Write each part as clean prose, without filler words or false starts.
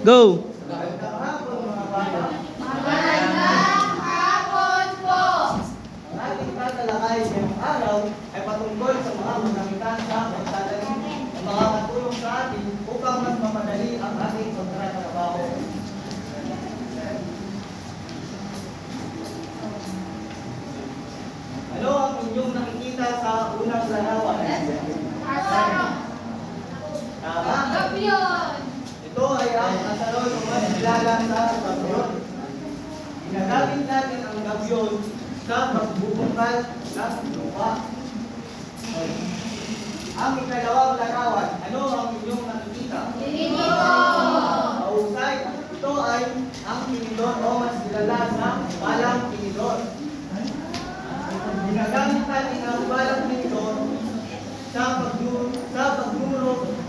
Go! Magandang hapon mga bata. Magandang hapon po! Ang ating tatalakay ngayong araw ay patungkol sa mga magamitan sa pagtatanim ng mga katulong sa atin upang mas mapadali ang ating pagtatrabaho. Ano ang inyong nakikita sa unang larawan? Tama? Gabion! Ito ay ang asaron ng mas kilala sa gabyon. Ginagamit natin ang gabyon sa pagbubungkal ng lupa. Ang ikalawang larawan, ano ang inyong nakikita? Mahusay. Ito ay ang tinidor o mas kilala sa balang tinidor. Ginagamit natin ang balang tinidor sa pagdurog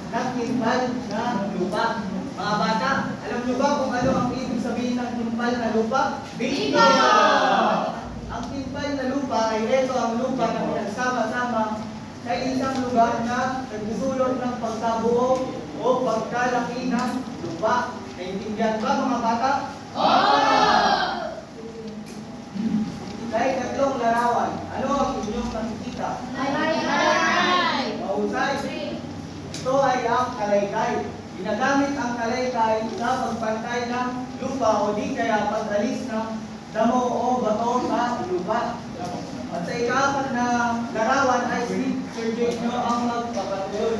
ng timpal na lupa. Mga bata, alam nyo ba kung ano ang ibig sabihin ng timpal na lupa? Bingo! Ang timpal na lupa ay ito ang lupa na pinagsama-sama sa isang lugar na nagdudulot ng pagkabuo o pagkalaki ng lupa. Naintindihan ba mga bata? Sa ikatlong larawan, ano ang inyong nakikita? Mahusay. Ito ay ang kalaykay. Ginagamit ang kalaykay sa pagpantay ng lupa o di kaya pag-alis ng damo o bato sa lupa. At sa ika-4 na larawan ay si Sir Jake nyo ang magpapatuloy.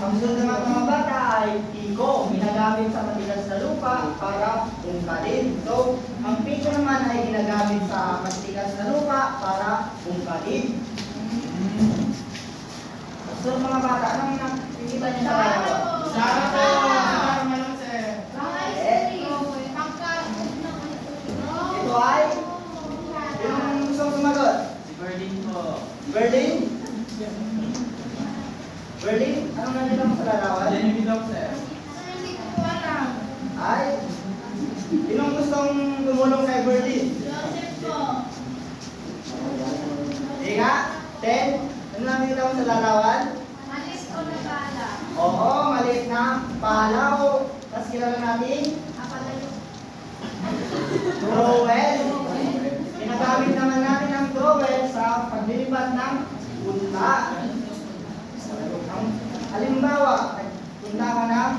Ang sunod naman mga bata ay piko. Ginagamit sa matigas na lupa para bungkalin. So, ang piko naman ay ginagamit sa matigas na lupa para bungkalin. So, mga bata, anong nakikita niyo sa larawan? Sana po! Ito ay? Yung gusto sumagot? Si Berlin po. Berlin? Berlin? Anong nakita mo sa larawan? Jenny Vidal, sir. Hindi ko po alam. Ay? Sinong gustong tumulong kay Berlin? Joseph po. Ika? 10? Ano nakita mo sa larawan? Alis ko na bala. Oo, maliit na palaw. Tapos kilala natin? Apalayo. Trowel. Ginagamit naman natin ang trowel sa paglilipat ng punta. Halimbawa, punta ka ng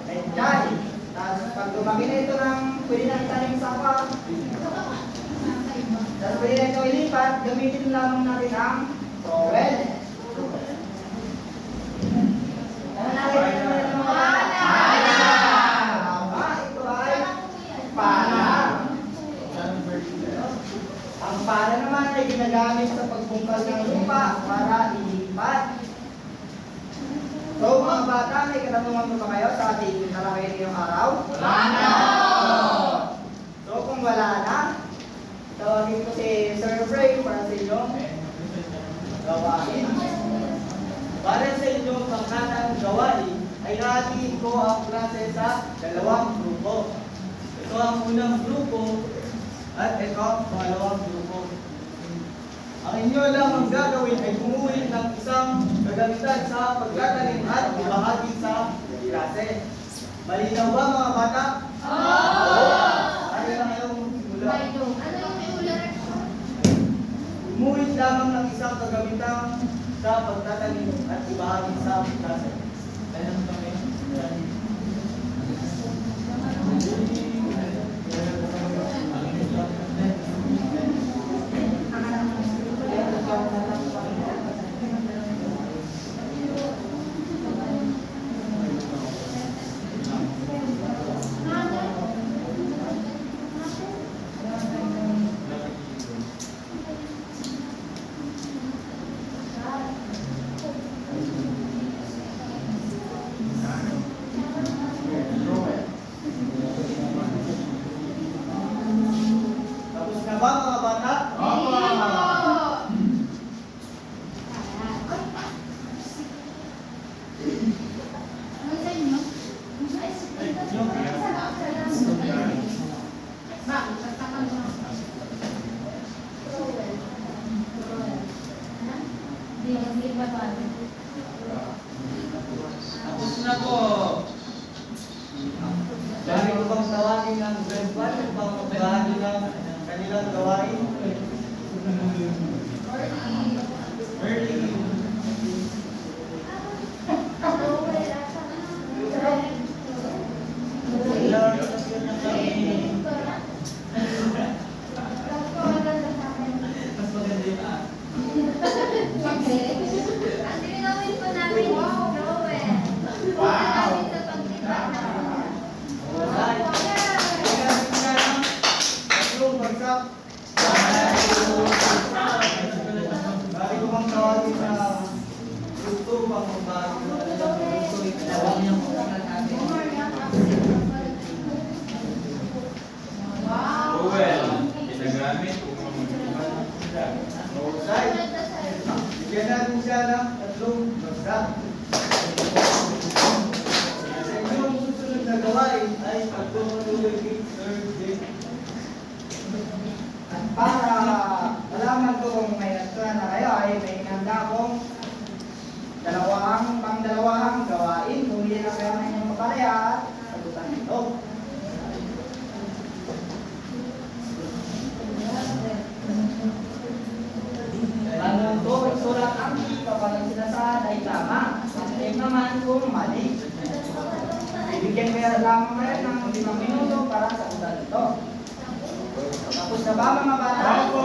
medjay. Tapos pag lumaki na ito ng pwede na itanim sa pa. Tapos pwede na ito ilipat, gamitin lamang natin ang trowel. Ano nakita naman ito mga bata? Tama, ito ay pala. Ang pala naman ay ginagamit sa pagbungkal ng lupa para ilipat. So mga bata, may katanungan mo ba kayo sa ating talakay ngayong araw? So kung wala na, tawagin ko si Sir Frey para sa inyong gawain. Para sa inyong pangkatang gawain, ay hatiin ko ang klase sa dalawang grupo. Ito ang unang grupo at ito ang pangalawang grupo. Ang inyo lamang gagawin ay kumuhin ng isang kagamitan sa pagtatanim at ibahagi sa klase. Malinaw ba mga bata? Oo! Ano lang yung simula? Ano yung ulan? Kumuhin lamang ng isang kagamitan sa pagtatanim at ibahagi sa klase. Kaya kami. Tapos na po. Dahil ko bang tawagin ng grade 1 upang magbahagi ng kanilang gawain? Early. Ilang sasyon na kami. Mas maganda yung Ang dinawin po namin is Joel. Namin sa pagtiba na. Alright. Kailangan siya ng tatlong bagsak. Dahil ko bang tawagin na gusto upang magbahagi ng kanilang gusto ikalawang niyang pagkakan natin. Joel, ginagamit upang magtipan ng sila. Alright. Bigyan natin siya ng tatlong bagsak. Sa inyong susunod na gawain ay pagtutulog ni Sir Jake. At para malaman ko kung may natutunan na kayo ay may inanda akong pang-dalawahang gawain. Kung hindi na kayo na inyong mapalaya at sagutan ito. Tanong ko, sulat ang kapag ang sinasaad ay tama. At naman kung mali. Bibigyan kayo lamang kayo ng 5 minuto para sagutan ito. Tapos na ba mga bata? Opo!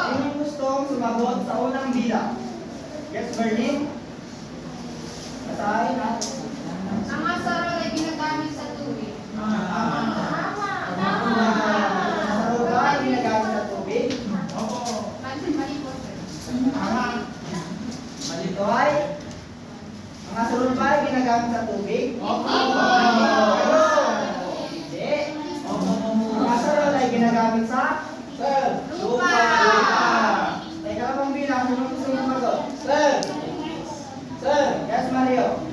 Sino yung gustong sumagot sa unang bilang? Yes, Merlin? Basahin ha? Ang asarol ay ginagamit sa tubig. Sa ba ay ginagamit sa tubig? Mali po, sir. Malito ay? Ang asurol ba ay ginagamit sa tubig? Hindi. Ang asurol ay ginagamit sa? Lupa. Teka lang pang bilang, sino gusto mong sumagot? Sir! Yes, Mario?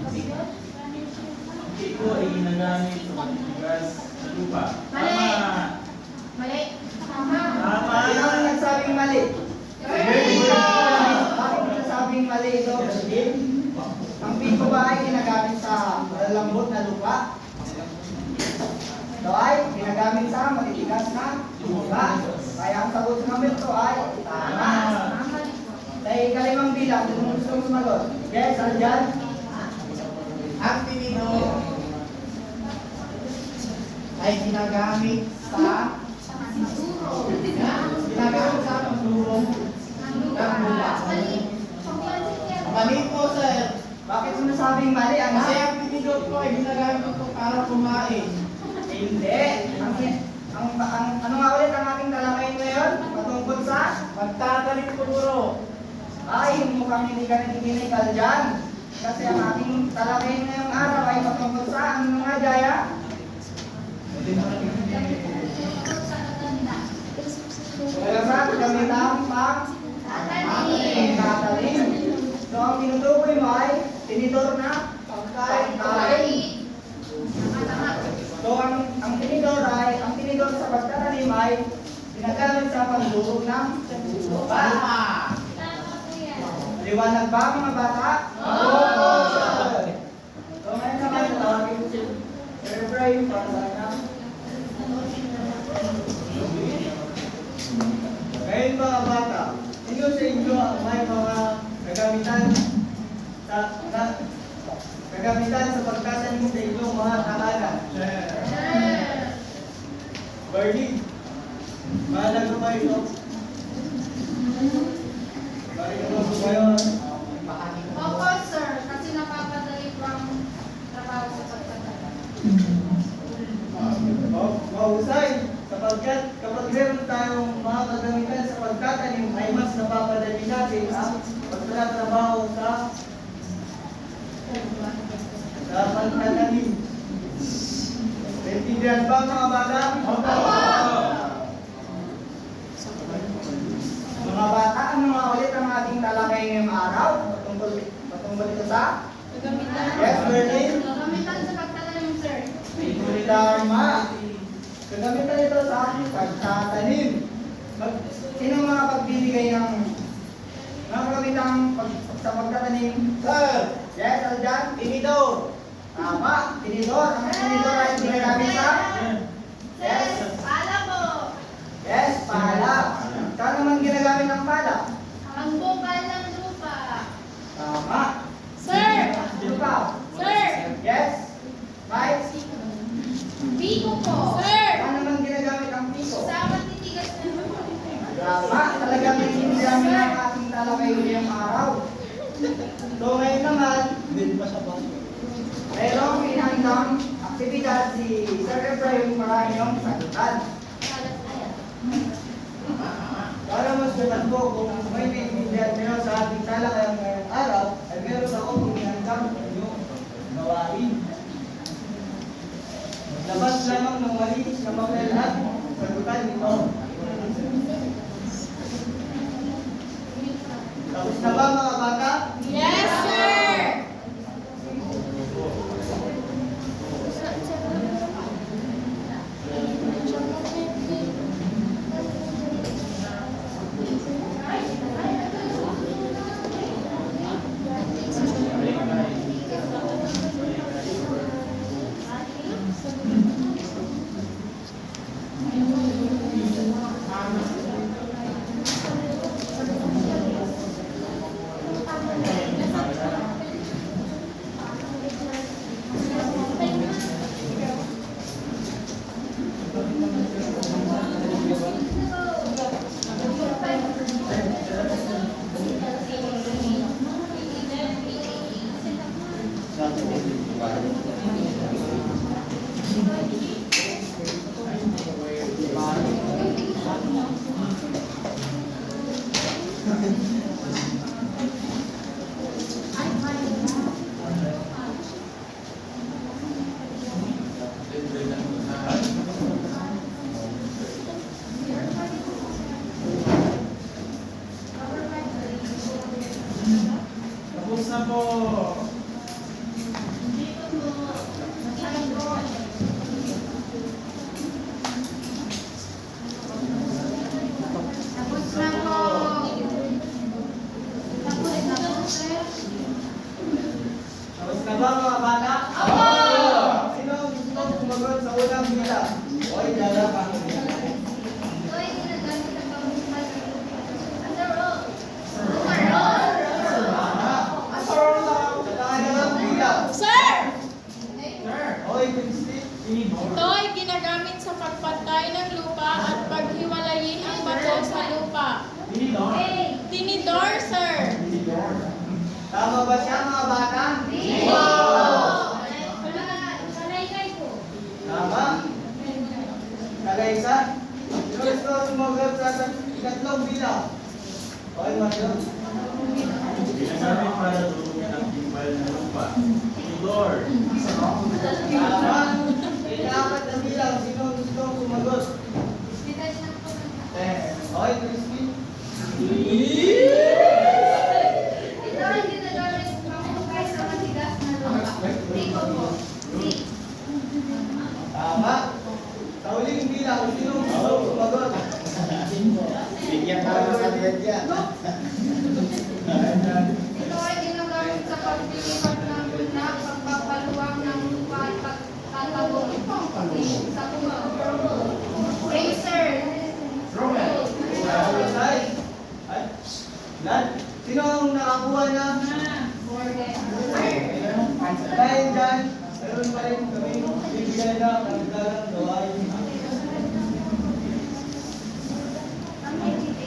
Ito ay ginagamit sa pagtigas sa lupa. Mali. Tama. Mali. Tama. Sino ang nagsabing mali? Bakit nagsabing mali ito, Berlin? Ang piko ba ay ginagamit sa malalambot na lupa? Ito ay ginagamit sa matitigas na lupa. Kaya ang sagot sa number ito ay tama. Mali po. Dahil kalimang bilang, kung gusto mong sumagot. Yes, andyan? Ang tinidor ay ginagamit sa pagdurog Ang lupa. Mali. Mali po, sir. Bakit sinasabing mali? Kasi ang tinidor ko ay ginagamit ko para kumain. Hindi. Ano nga ulit ang ating talakayin ngayon? Patungkol sa? Magtatanim ko, buro. Ay, mukhang hindi ka nakikinig dyan. Kasi ang ating talakayin ngayong araw ay patungkol sa ano nga, Jaya? Kaya sa gamitan pang pagtatalim. So, ang tinutukoy mo ay tinidor na pagkain. So, ang tinidor sa pagtatalim ay ginagamit sa pagdurog ng lupa. Liwanag ba mga bata? Opo. So, ngayon naman, tawagin ko si Sir Brian para sa kanya. Ngayon mga bata, sino sa inyo ang may mga kagamitan sa pagtatanim sa inyong mga tahanan? Bernie, mahalaga ba ito? Bakit mo ba yun? Opo, sir. Kasi napapadali po ang trabaho sa pagtatanim. Mahusay, sapagkat kapag meron tayong mga kagamitan sa pagtatanim ay mas napapadali natin ang pagtatrabaho sa pagtatanim. Naintindihan ba mga bata? Mga bata, ano nga ulit ang ating talakay ngayong araw? Patungkol ito sa? Gagamitan. Yes, Berlin? Gagamitan sa pagtatanim, sir. Tama. Gagamitan ito sa pagtatanim. Sino mga pagbibigay ng mga kagamitang sa pagtatanim? Sir! Yes, ano dyan? Tinidor. Tama, tinidor. Ang tinidor ay ginagamit sa? Yes. Sir, pala po. Yes, pala. Saan naman ginagamit ng pala? Ang bukal ng lupa. Tama. Sir! Sino pa? Sir! Yes. Right? Biko po. Sir! Saan naman ginagamit ang piso? Sa matitigas na lupa. Tama, talagang naiintindihan mo ang ating talakay ngayong araw. So ngayon naman, mayroong inhandang aktibidad si Sir Efraim para inyong sagutan. Para mas bukan po kung may naiintindihan nyo sa ating talakay ngayong araw, ay meron akong inhandang inyong gawain. Labas lamang ng malinis na papel at sagutan nito. Tapos na ba mga bata? Yes, sir! Tapos na po. Tapos na po. Tapos na po, sir. Tapos na ba mga bata? Opo! Sino ang gusto sumagot sa unang bilang? Oy, dala pa. Ito ay ginagamit ang pamukal ng lupa. Overall. Overall. Sa pangalawang bilang. Sir! Oy, Christy. Ito ay ginagamit sa pagpatay ng lupa at paghiwalayin ang bato sa lupa. Hey! Tinidor, sir. Tama ba siya mga bata? Kalaykay po. Tama. Kalaisa. Sino gusto sumagot sa ikatlong bilang? Oy, Mario. Ginagamit para durugin ang timbal ng lupa. Tidor. Tama. Ika-apat na bilang. Sino gusto sumagot? Oy, Christy. Ito ay ginagamit pamukay sa matigas na lupa. Biko po. Tama. Sa huling bilang, sino gusto sumagot? Bigyan ka ng kaliyan dyan. Ito ay ginagamit sa pagpilipat ng guna, pagpapaluwang ng lupa at pagtatagong sa kuma. Racer. Ay, Lan, sino ang nakakuha na? Dahil dyan, meron pa rin kami bibigyan na karagdagang gawain.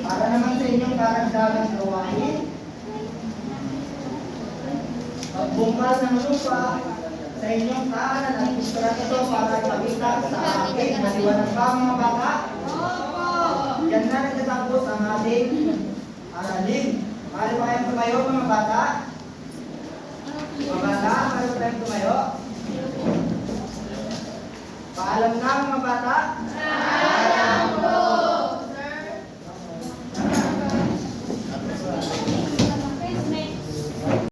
Para naman sa inyong karagdagang gawain, pagbungkal ng lupa sa inyong tahanan at istrata ito para ipakita sa akin. Maliwanag ba mga bata? Yan na nagtatapos ang ating aralin. Maaari ba kayong tumayo mga bata? Mga bata, maaari ba kayong tumayo? Paalam na mga bata?